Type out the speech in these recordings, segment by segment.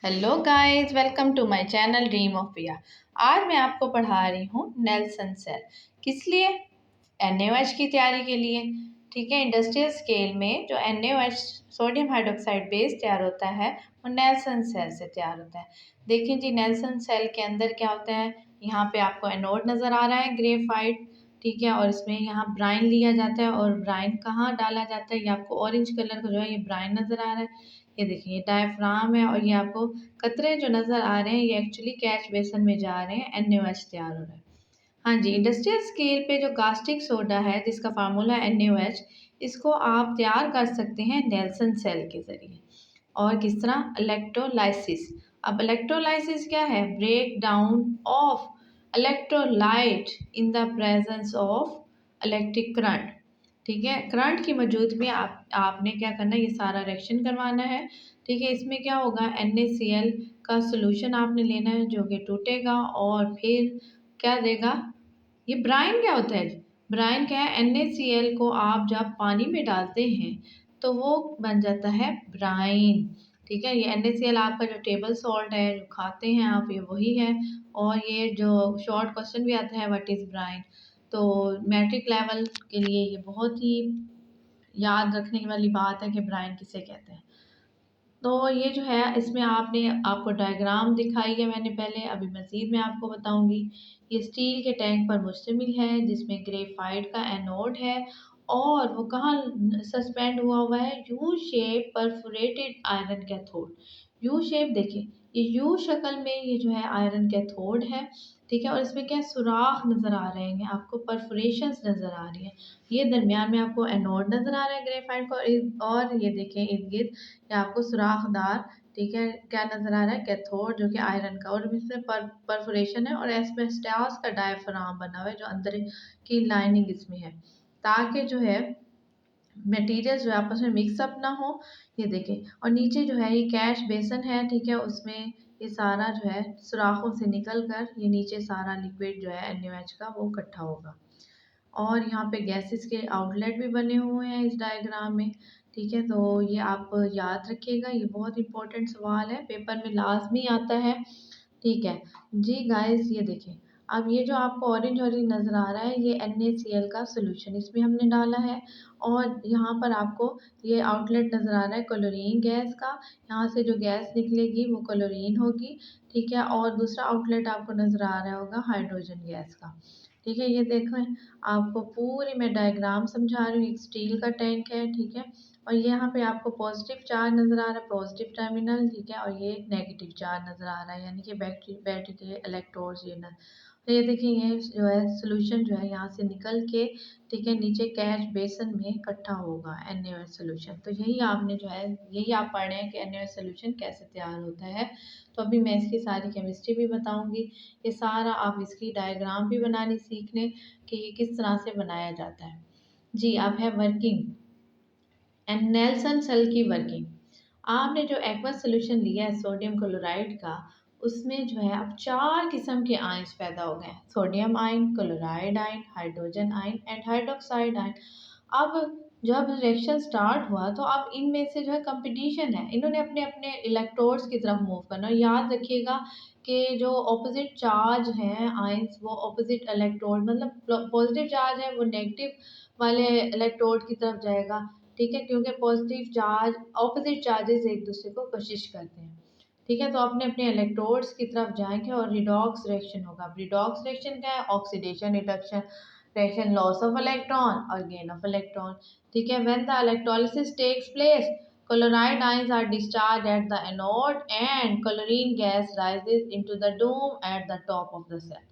Hello guys, welcome to my channel dream of Piya. आज मैं आपको पढ़ा रही हूँ नेल्सन सेल। किस लिए? NaOH की तैयारी के लिए। ठीक है, इंडस्ट्रियल स्केल में जो NaOH सोडियम हाइड्रोक्साइड बेस तैयार होता है वो नेल्सन सेल से तैयार होता है। देखिए जी, नेल्सन सेल के अंदर क्या होता है। यहाँ पे आपको एनोड नज़र आ रहा है, ग्रेफाइट। ठीक है, और इसमें यहाँ ब्राइन लिया जाता है और ब्राइन कहाँ डाला जाता है, ये आपको ऑरेंज कलर का जो है ये ब्राइन नज़र आ रहा है। ये देखिए, ये डायफ्राम है और ये आपको कतरे जो नज़र आ रहे हैं ये एक्चुअली कैच बेसन में जा रहे हैं, NaOH तैयार हो रहा है। हाँ जी, इंडस्ट्रियल स्केल पे जो कास्टिक सोडा है जिसका फार्मूला NaOH, इसको आप तैयार कर सकते हैं नेल्सन सेल के ज़रिए। और किस तरह? इलेक्ट्रोलाइसिस। अब इलेक्ट्रोलाइसिस क्या है? Break down of electrolyte in the presence of electric current. ठीक है, करंट की मौजूदगी में आपने क्या करना है, ये सारा रिएक्शन करवाना है। ठीक है, इसमें क्या होगा, NaCl का सोल्यूशन आपने लेना है जो कि टूटेगा और फिर क्या देगा, ये ब्राइन क्या होता है? ब्राइन क्या है? NaCl को आप जब पानी में डालते हैं तो वो बन जाता है ब्राइन। ठीक है, ये NaCl आपका जो टेबल सॉल्ट है जो खाते हैं आप, ये वही है। और ये जो शॉर्ट क्वेश्चन भी आता है, व्हाट इज़ ब्राइन, तो मैट्रिक लेवल के लिए ये बहुत ही याद रखने वाली बात है कि ब्राइन किसे कहते हैं। तो ये जो है इसमें आपको डायग्राम दिखाई है मैंने पहले, अभी मज़ीद मैं आपको बताऊंगी। ये स्टील के टैंक पर मुश्तमिल है जिसमें ग्रेफाइट का एनोड है और वो कहाँ सस्पेंड हुआ है, U shape perforated iron cathode. U shape देखिए, ये यू शक्ल में ये जो है आयरन कैथोड है। ठीक है, और इसमें क्या सुराख नज़र आ रहे हैं आपको, परफोरेशंस नज़र आ रही है। ये दरमियान में आपको एनोड नज़र आ रहा है ग्रेफाइट का, और ये देखें इर्द गिर्द ये आपको सुराखदार, ठीक है, क्या नज़र आ रहा है, कैथोड जो कि आयरन का, और इसमें परफोरेशन है और एस्बेस्टॉस का डायफ्राम बना हुआ है जो अंदर की लाइनिंग इसमें है, ताकि जो है मटेरियल्स जो आपस में मिक्सअप ना हो। ये देखें, और नीचे जो है ये कैश बेसन है। ठीक है, उसमें ये सारा जो है सुराखों से निकल कर ये नीचे सारा लिक्विड जो है NaOH का वो इकट्ठा होगा। और यहाँ पे गैसेस के आउटलेट भी बने हुए हैं इस डायग्राम में। ठीक है, तो ये आप याद रखिएगा, ये बहुत इंपॉर्टेंट सवाल है, पेपर में लाजमी आता है। ठीक है जी गाइस, ये देखें, अब ये जो आपको ऑरेंज ऑरेंज नज़र आ रहा है ये NaCl का सोल्यूशन इसमें हमने डाला है। और यहाँ पर आपको ये आउटलेट नज़र आ रहा है क्लोरीन गैस का, यहाँ से जो गैस निकलेगी वो क्लोरीन होगी। ठीक है, और दूसरा आउटलेट आपको नज़र आ रहा होगा हाइड्रोजन गैस का। ठीक है, ये देखें, आपको पूरी मैं डायग्राम समझा रही हूँ। एक स्टील का टैंक है, ठीक है, और यहाँ पे आपको पॉजिटिव चार्ज नज़र आ रहा है, पॉजिटिव टर्मिनल। ठीक है, और ये नेगेटिव चार्ज नज़र आ रहा है, यानी कि बैटरी के इलेक्ट्रोड्स ये न। तो ये देखिए, ये जो है सोल्यूशन जो है यहाँ से निकल के, ठीक है, नीचे कैश बेसन में इकट्ठा होगा NaOH सोल्यूशन। तो यही आप पढ़ रहे हैं कि NaOH सोल्यूशन कैसे तैयार होता है। तो अभी मैं इसकी सारी केमिस्ट्री भी बताऊंगी। ये सारा आप इसकी डायग्राम भी बनानी सीख लें कि ये किस तरह से बनाया जाता है। जी, अब है वर्किंग एंड नेल्सन सेल की वर्किंग। आपने जो एक्वस सोल्यूशन लिया है सोडियम क्लोराइड का, उसमें जो है अब 4 किस्म के आयंस पैदा हो गए हैं, sodium ion, chloride ion, hydrogen ion and hydroxide ion. अब जब रिएक्शन स्टार्ट हुआ तो अब इनमें से जो है कंपटीशन है, इन्होंने अपने अपने इलेक्ट्रोड्स की तरफ मूव करना। याद रखिएगा कि जो ऑपोजिट चार्ज हैं आयंस, वो ऑपोजिट इलेक्ट्रोड, मतलब पॉजिटिव चार्ज है वो नेगेटिव वाले इलेक्ट्रोड की तरफ जाएगा। ठीक है, क्योंकि पॉजिटिव चार्ज ऑपोजिट चार्जेस एक दूसरे को कशिश करते हैं। ठीक है, तो अपने अपने इलेक्ट्रोड्स की तरफ जाएंगे और रिडॉक्स रिएक्शन होगा। रिडॉक्स रिएक्शन क्या है? Oxidation reduction reaction, loss of electron और गेन ऑफ इलेक्ट्रॉन। ठीक है, when the electrolysis takes place, chloride ions are discharged at the anode and chlorine gas rises into the dome at the top of the cell।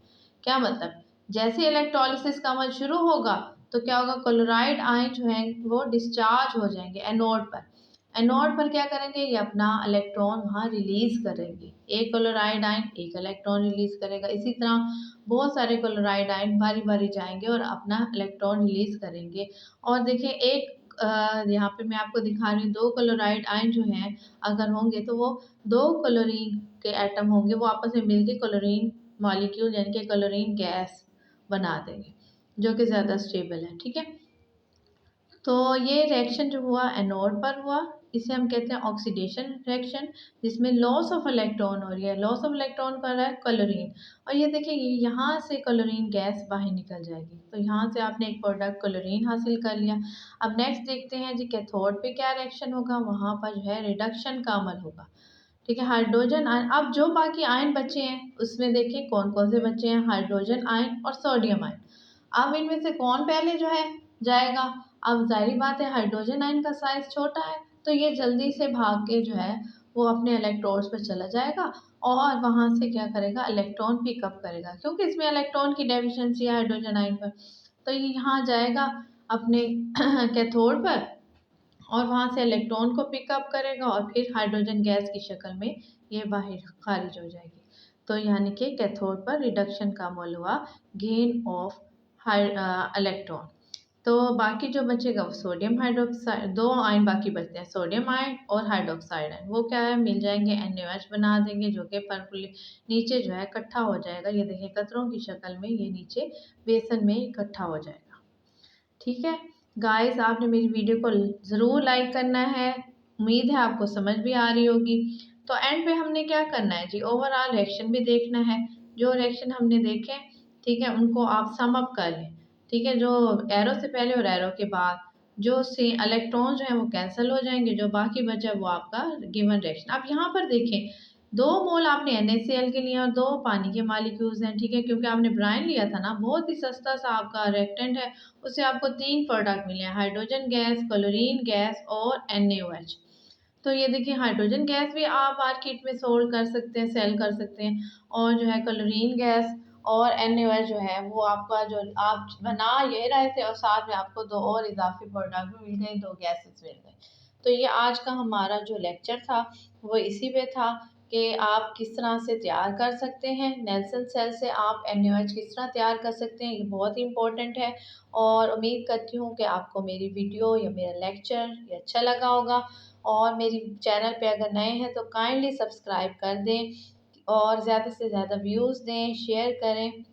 क्या मतलब? जैसे electrolysis का अमल शुरू होगा तो क्या होगा, क्लोराइड आयन जो है वो डिस्चार्ज हो जाएंगे एनोड पर। एनोड पर क्या करेंगे, ये अपना इलेक्ट्रॉन वहाँ रिलीज करेंगे। एक क्लोराइड आयन एक इलेक्ट्रॉन रिलीज करेगा, इसी तरह बहुत सारे क्लोराइड आयन बारी बारी जाएंगे और अपना इलेक्ट्रॉन रिलीज करेंगे। और देखिए, एक यहाँ पे मैं आपको दिखा रही हूँ, 2 क्लोराइड आयन जो हैं अगर होंगे तो वो 2 क्लोरीन के एटम होंगे, वो आपस में मिलके क्लोरीन मॉलिक्यूल यानी कि क्लोरीन गैस बना देंगे जो कि ज़्यादा स्टेबल है। ठीक है, तो ये रिएक्शन जो हुआ एनोड पर हुआ। इसे हम कहते हैं ऑक्सीडेशन रिएक्शन, जिसमें लॉस ऑफ इलेक्ट्रॉन हो रही है। लॉस ऑफ इलेक्ट्रॉन कर रहा है क्लोरीन, और ये देखिए यहाँ से क्लोरीन गैस बाहर निकल जाएगी। तो यहाँ से आपने एक प्रोडक्ट क्लोरीन हासिल कर लिया। अब नेक्स्ट देखते हैं जी कैथोड पे क्या रिएक्शन होगा। वहाँ पर जो है रिडक्शन का अमल होगा। ठीक है, हाइड्रोजन आयन। अब जो बाकी आयन बचे हैं उसमें देखें कौन कौन से बचे हैं, हाइड्रोजन आयन और सोडियम आयन। अब इनमें से कौन पहले जो है जाएगा। अब जाहिर बात है हाइड्रोजन आयन का साइज छोटा है, तो ये जल्दी से भाग के जो है वो अपने इलेक्ट्रोड्स पर चला जाएगा और वहाँ से क्या करेगा, इलेक्ट्रॉन पिकअप करेगा, क्योंकि इसमें इलेक्ट्रॉन की डेफिशिएंसी है हाइड्रोजन आयन पर। तो ये यहाँ जाएगा अपने कैथोड पर और वहाँ से इलेक्ट्रॉन को पिकअप करेगा और फिर हाइड्रोजन गैस की शक्ल में ये बाहर खारिज हो जाएगी। तो यानी कि कैथोड पर रिडक्शन का अमल हुआ, गेन ऑफ इलेक्ट्रॉन। तो बाकी जो बचेगा वो सोडियम हाइड्रोक्साइड, दो आयन बाकी बचते हैं, सोडियम आयन और हाइड्रोक्साइड आयन। वो क्या है, मिल जाएंगे, NaOH बना देंगे, जो कि परकुले नीचे जो है इकट्ठा हो जाएगा। ये देखिए कतरों की शक्ल में ये नीचे बेसन में इकट्ठा हो जाएगा। ठीक है गाइस, आपने मेरी वीडियो को ज़रूर लाइक करना है। उम्मीद है आपको समझ भी आ रही होगी। तो एंड पे हमने क्या करना है जी, ओवरऑल रिएक्शन भी देखना है। जो रिएक्शन हमने देखे, ठीक है, उनको आप सम अप कर लें। ठीक है, जो एरो से पहले और एरो के बाद जो से इलेक्ट्रॉन जो है वो कैंसिल हो जाएंगे, जो बाकी बचा वो आपका गिवन रिएक्शन। अब यहाँ पर देखें 2 मोल आपने NaCl के लिए और 2 पानी के मालिक्यूल्स हैं। ठीक है, क्योंकि आपने ब्राइन लिया था ना, बहुत ही सस्ता सा आपका रिएक्टेंट है, उससे आपको 3 प्रोडक्ट मिले हैं, हाइड्रोजन गैस, क्लोरीन गैस और NaOH। तो ये देखिए हाइड्रोजन गैस भी आप मार्केट में सोल्ड कर सकते हैं, सेल कर सकते हैं, और जो है क्लोरीन गैस और NaOH जो है वो आपका जो आप बना ये रहे थे, और साथ में आपको 2 और इजाफी प्रोडक्ट भी मिल गए, 2 गैसेस मिल गए। तो ये आज का हमारा जो लेक्चर था वो इसी पे था कि आप किस तरह से तैयार कर सकते हैं नेल्सन सेल से, आप NaOH किस तरह तैयार कर सकते हैं, ये बहुत ही इंपॉर्टेंट है। और उम्मीद करती हूँ कि आपको मेरी वीडियो या मेरा लेक्चर ये अच्छा लगा होगा। और मेरी चैनल पे अगर नए हैं तो काइंडली सब्सक्राइब कर दें और ज़्यादा से ज़्यादा व्यूज़ दें, शेयर करें।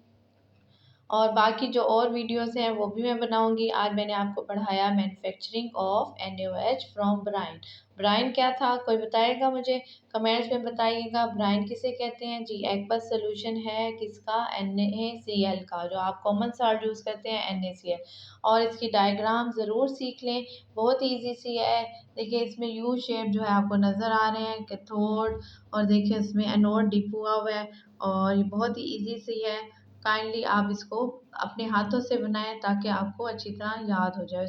और बाकी जो और वीडियोस हैं वो भी मैं बनाऊंगी। आज मैंने आपको पढ़ाया manufacturing of NaOH from brine. Brine क्या था, कोई बताएगा मुझे, कमेंट्स में बताइएगा। ब्राइन किसे कहते हैं जी, एक्वस सोल्यूशन है किसका, NaCl का, जो आप कॉमन सॉल्ट यूज़ करते हैं NaCl। और इसकी डायग्राम ज़रूर सीख लें, बहुत ईजी सी है। देखिए इसमें यू शेप जो है आपको नज़र आ रहे हैं, कैथोड, और देखिए इसमें एनोड डिप हुआ हुआ है, और ये बहुत ही ईजी सी है। काइंडली आप इसको अपने हाथों से बनाएं ताकि आपको अच्छी तरह याद हो जाए।